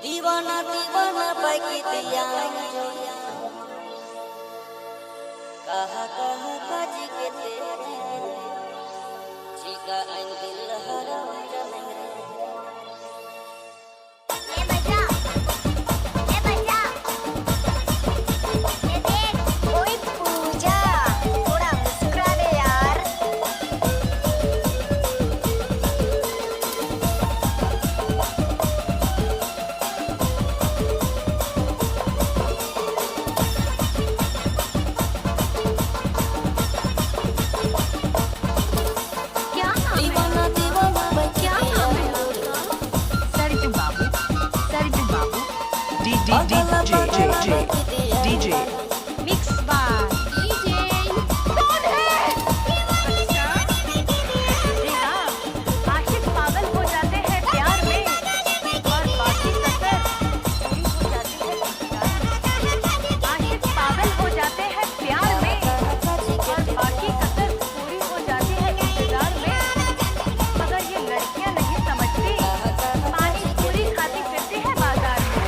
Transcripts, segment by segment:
दीवाना दीवाना बाकी दिया कहा कहा काजी के तेरे जीका दिल हरा DJ Mix by DJ कौन है? अच्छा जी हाँ, आशिक पागल हो जाते हैं प्यार में और बाकी कसर पूरी हो जाती है इंतजार में। आशिक पागल हो जाते हैं प्यार में और बाकी कसर पूरी हो जाती है इंतजार में। मगर ये लड़कियां नहीं समझती, पानी पूरी खाती फिरती है बाजार में।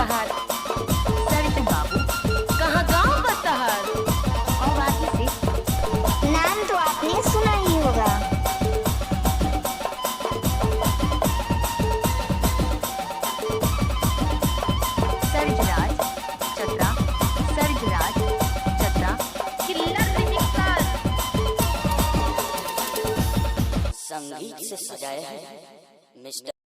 तहर सरजन बाबू कहाँ गाँव बतहर और आगे से नाम तो आपने सुना ही होगा। सरजराज चतरा सरजराज चतरा किल्लर निकल संगीत से सजाया है मिस्टर